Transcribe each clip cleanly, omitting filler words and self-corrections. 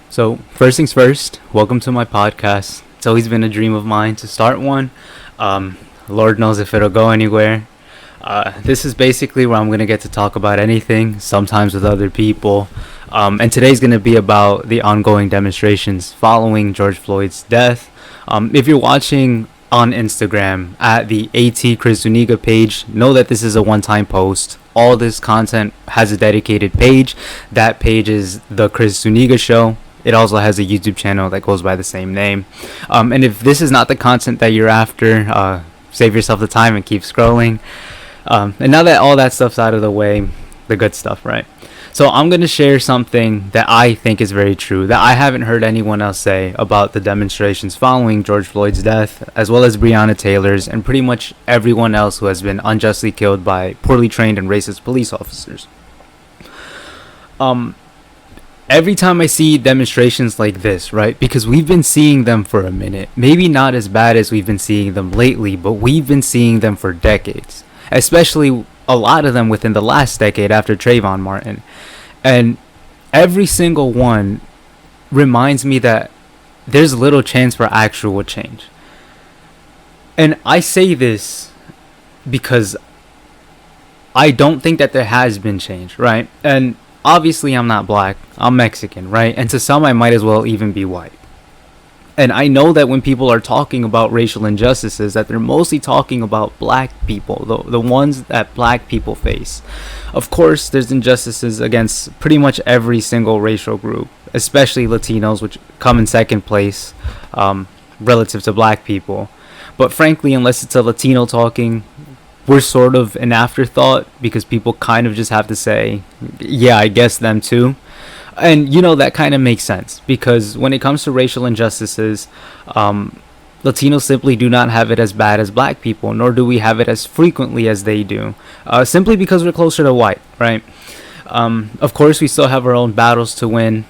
So, first things first, welcome to my podcast. It's always been a dream of mine to start one. Lord knows if it'll go anywhere. This is basically where I'm going to get to talk about anything, sometimes with other people. And today's going to be about the ongoing demonstrations following George Floyd's death. If you're watching on Instagram at the AT Chris Zuniga page, know that this is a one-time post. All this content has a dedicated page. That page is the Chris Zuniga Show. It also has a YouTube channel that goes by the same name. And if this is not the content that you're after, save yourself the time and keep scrolling. And now that all that stuff's out of the way, the good stuff, right? So I'm going to share something that I think is very true, that I haven't heard anyone else say about the demonstrations following George Floyd's death, as well as Breonna Taylor's, and pretty much everyone else who has been unjustly killed by poorly trained and racist police officers. Every time I see demonstrations like this, right, because we've been seeing them for a minute, maybe not as bad as we've been seeing them lately, but we've been seeing them for decades, especially a lot of them within the last decade after Trayvon Martin. And every single one reminds me that there's little chance for actual change. And I say this because I don't think that there has been change, right? And obviously I'm not black, I'm Mexican, right? And to some I might as well even be white. And I know that when people are talking about racial injustices, that they're mostly talking about black people, the ones that black people face. Of course, there's injustices against pretty much every single racial group, especially Latinos, which come in second place relative to black people. But frankly, unless it's a Latino talking, we're sort of an afterthought because people kind of just have to say, yeah, I guess them too. And, you know, that kind of makes sense because when it comes to racial injustices, Latinos simply do not have it as bad as black people, nor do we have it as frequently as they do, simply because we're closer to white, right? Of course, we still have our own battles to win.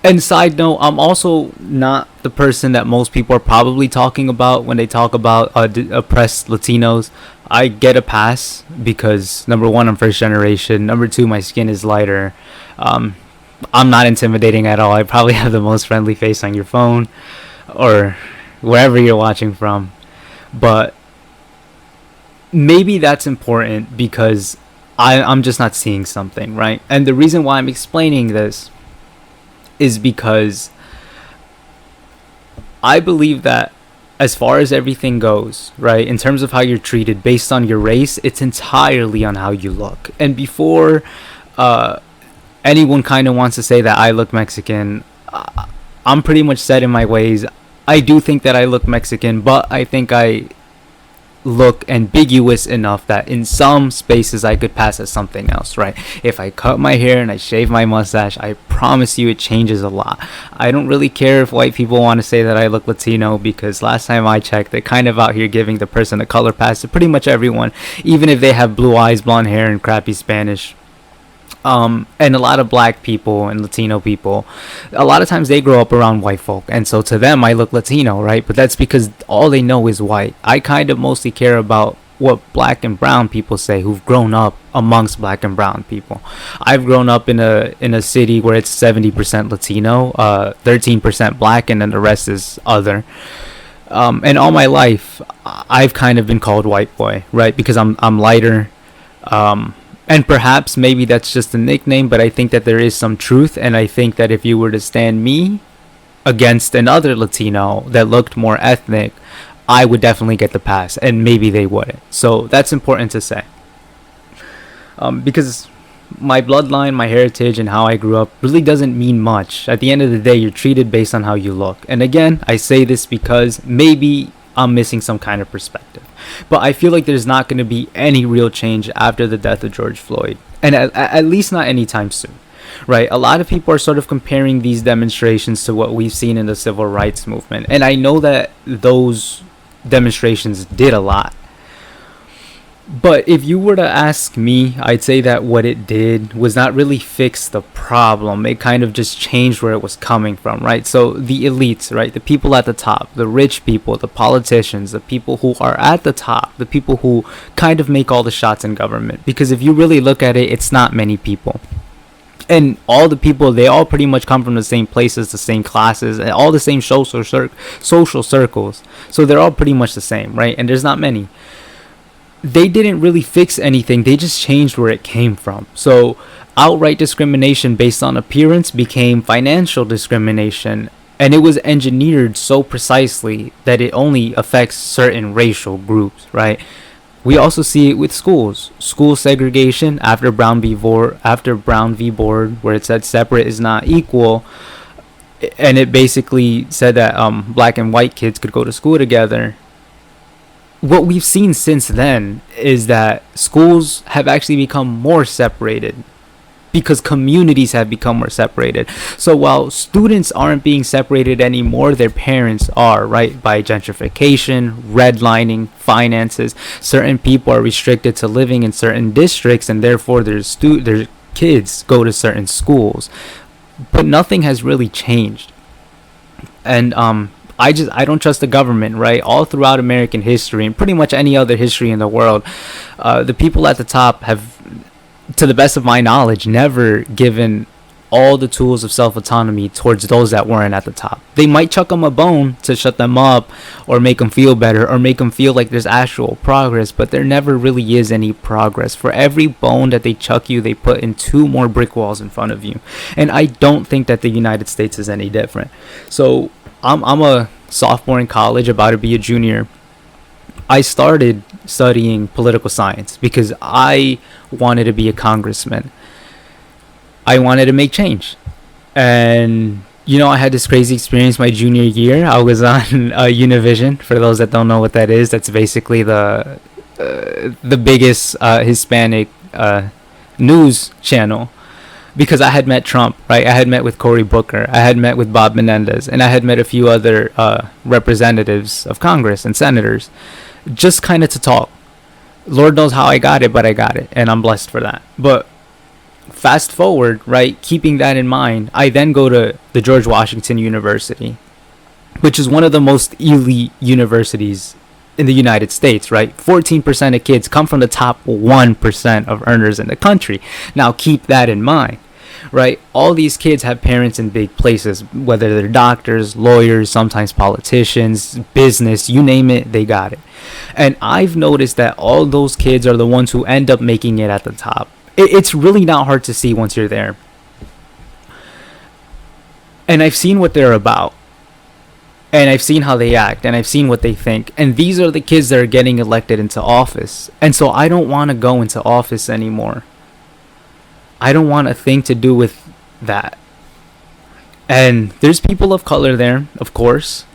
And side note, I'm also not the person that most people are probably talking about when they talk about oppressed Latinos. I get a pass because, number one, I'm first generation. Number two, my skin is lighter. I'm not intimidating at all. I probably have the most friendly face on your phone or wherever you're watching from. But maybe that's important because I'm just not seeing something, right? And the reason why I'm explaining this is because I believe that as far as everything goes, right, in terms of how you're treated based on your race, it's entirely on how you look. And before anyone kind of wants to say that I look Mexican, I'm pretty much set in my ways. I do think that I look Mexican, but I think I look ambiguous enough that in some spaces I could pass as something else, right? If I cut my hair and I shave my mustache, I promise you it changes a lot. I don't really care if white people want to say that I look Latino because last time I checked, they're kind of out here giving the person a color pass to pretty much everyone, even if they have blue eyes, blonde hair, and crappy Spanish. And a lot of black people and Latino people, a lot of times they grow up around white folk, and so to them I look Latino, right? But that's because all they know is white. I kind of mostly care about what black and brown people say who've grown up amongst black and brown people. I've grown up in a city where it's 70% Latino, 13% black, and then the rest is other. And all my life I've kind of been called white boy, right? Because I'm lighter. And perhaps maybe that's just a nickname, but I think that there is some truth. And I think that if you were to stand me against another Latino that looked more ethnic, I would definitely get the pass, and maybe they wouldn't. So that's important to say. Because my bloodline, my heritage, and how I grew up really doesn't mean much. At the end of the day, you're treated based on how you look. And again, I say this because maybe I'm missing some kind of perspective. But I feel like there's not going to be any real change after the death of George Floyd. And at least not anytime soon. Right? A lot of people are sort of comparing these demonstrations to what we've seen in the civil rights movement. And I know that those demonstrations did a lot. But if you were to ask me, I'd say that what it did was not really fix the problem. It kind of just changed where it was coming from, right? So the elites, right? The people at the top, the rich people, the politicians, the people who are at the top, the people who kind of make all the shots in government. Because if you really look at it, it's not many people. And all the people, they all pretty much come from the same places, the same classes, and all the same social circles. So they're all pretty much the same, right? And there's not many. They didn't really fix anything. They just changed where it came from. So outright discrimination based on appearance became financial discrimination. And it was engineered so precisely that it only affects certain racial groups, right? We also see it with schools. School segregation after Brown v. Board, where it said separate is not equal, and it basically said that black and white kids could go to school together. What we've seen since then is that schools have actually become more separated because communities have become more separated. So while students aren't being separated anymore, their parents are, right? By gentrification, redlining, finances. Certain people are restricted to living in certain districts, and therefore their kids go to certain schools. But nothing has really changed. And I don't trust the government, right? All throughout American history and pretty much any other history in the world, the people at the top have, to the best of my knowledge, never given all the tools of self-autonomy towards those that weren't at the top. They might chuck them a bone to shut them up or make them feel better or make them feel like there's actual progress, but there never really is any progress. For every bone that they chuck you, they put in 2 more brick walls in front of you. And I don't think that the United States is any different. So I'm a sophomore in college, about to be a junior. I started studying political science because I wanted to be a congressman. I wanted to make change. And, I had this crazy experience my junior year. I was on Univision. For those that don't know what that is, that's basically the biggest Hispanic news channel. Because I had met Trump, right? I had met with Cory Booker. I had met with Bob Menendez. And I had met a few other representatives of Congress and senators. Just kind of to talk. Lord knows how I got it, but I got it. And I'm blessed for that. But fast forward, right? Keeping that in mind, I then go to the George Washington University, which is one of the most elite universities in the United States, right? 14% of kids come from the top 1% of earners in the country. Now keep that in mind. Right? All these kids have parents in big places, whether they're doctors, lawyers, sometimes politicians, business, you name it, they got it. And I've noticed that all those kids are the ones who end up making it at the top. It's really not hard to see once you're there. And I've seen what they're about. And I've seen how they act, and I've seen what they think. And these are the kids that are getting elected into office. And so I don't want to go into office anymore. I don't want a thing to do with that. And there's people of color there, of course.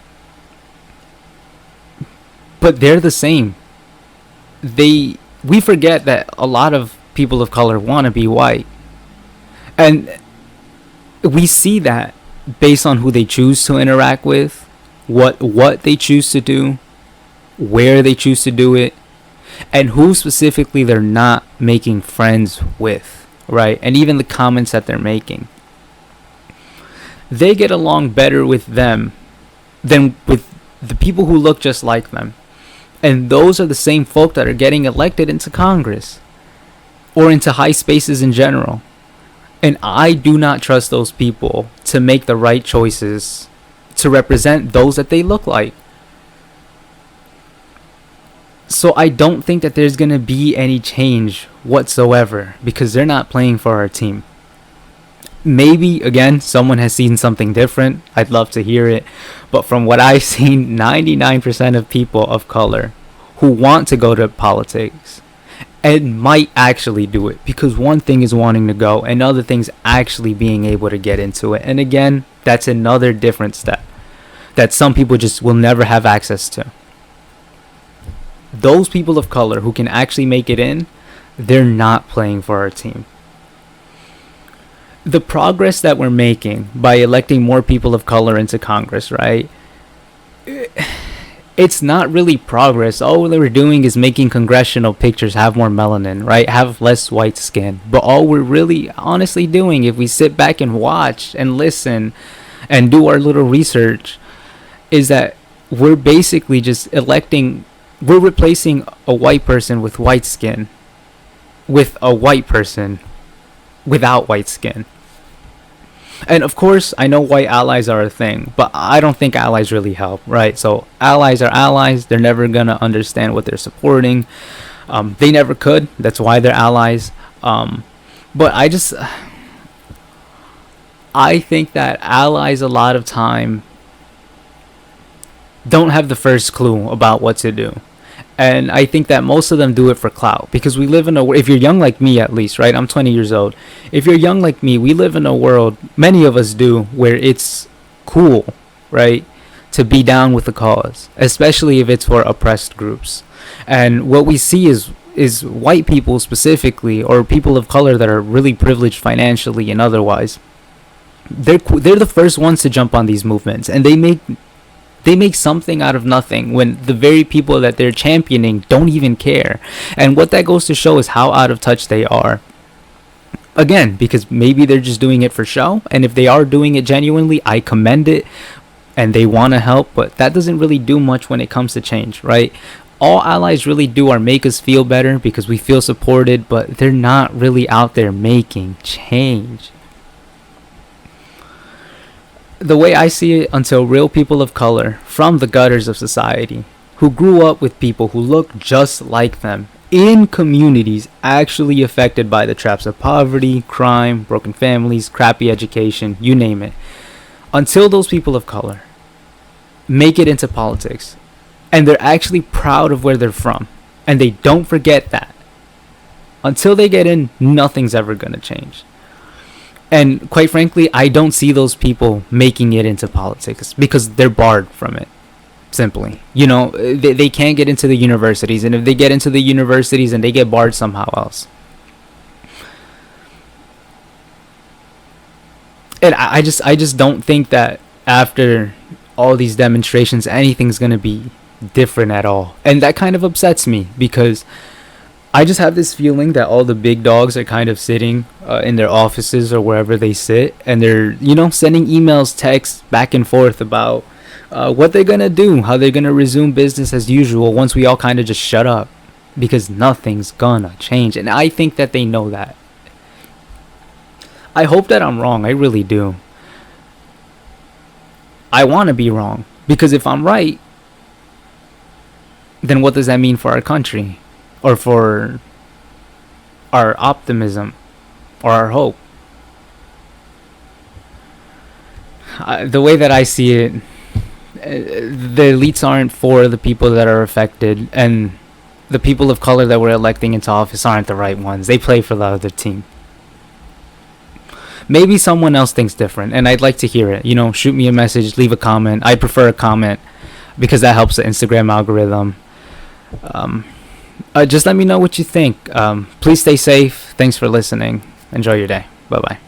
But they're the same. We forget that a lot of people of color want to be white. And we see that based on who they choose to interact with, what they choose to do, where they choose to do it, and who specifically they're not making friends with. Right? And even the comments that they're making. They get along better with them than with the people who look just like them. And those are the same folk that are getting elected into Congress or into high spaces in general. And I do not trust those people to make the right choices to represent those that they look like. So I don't think that there's going to be any change whatsoever because they're not playing for our team. Maybe, again, someone has seen something different. I'd love to hear it. But from what I've seen, 99% of people of color who want to go to politics and might actually do it, because one thing is wanting to go and other thing's actually being able to get into it. And again, that's another different step that some people just will never have access to. Those people of color who can actually make it in, they're not playing for our team. The progress that we're making by electing more people of color into Congress, right? It's not really progress. All we're doing is making congressional pictures have more melanin, right? Have less white skin. But all we're really honestly doing, if we sit back and watch and listen and do our little research, is that we're basically just we're replacing a white person with white skin with a white person without white skin. And of course, I know white allies are a thing, but I don't think allies really help, right? So allies are allies. They're never gonna understand what they're supporting. They never could. That's why they're allies. But I think that allies a lot of time don't have the first clue about what to do. And I think that most of them do it for clout, because we live in a, if you're young like me at least, right? I'm 20 years old. If you're young like me, we live in a world, many of us do, where it's cool, right, to be down with the cause, especially if it's for oppressed groups. And what we see is white people specifically, or people of color that are really privileged financially and otherwise. They're the first ones to jump on these movements, and they make something out of nothing when the very people that they're championing don't even care. And what that goes to show is how out of touch they are. Again, because maybe they're just doing it for show, and if they are doing it genuinely, I commend it, and they want to help, but that doesn't really do much when it comes to change, right? All allies really do are make us feel better because we feel supported, but they're not really out there making change. The way I see it, until real people of color from the gutters of society, who grew up with people who look just like them in communities actually affected by the traps of poverty, crime, broken families, crappy education, you name it, until those people of color make it into politics and they're actually proud of where they're from and they don't forget that, until they get in, nothing's ever going to change. And quite frankly, I don't see those people making it into politics because they're barred from it. Simply, they can't get into the universities, and if they get into the universities, and they get barred somehow else. And I just don't think that after all these demonstrations, anything's gonna be different at all, and that kind of upsets me because I just have this feeling that all the big dogs are kind of sitting in their offices or wherever they sit, and they're, sending emails, texts back and forth about what they're going to do, how they're going to resume business as usual once we all kind of just shut up, because nothing's going to change. And I think that they know that. I hope that I'm wrong. I really do. I want to be wrong, because if I'm right, then what does that mean for our country? Or for our optimism or our hope? The way that I see it, the elites aren't for the people that are affected, and the people of color that we're electing into office aren't the right ones. They play for the other team. Maybe someone else thinks different, and I'd like to hear it. Shoot me a message, leave a comment. I prefer a comment because that helps the Instagram algorithm. Just let me know what you think. Please stay safe. Thanks for listening. Enjoy your day. Bye-bye.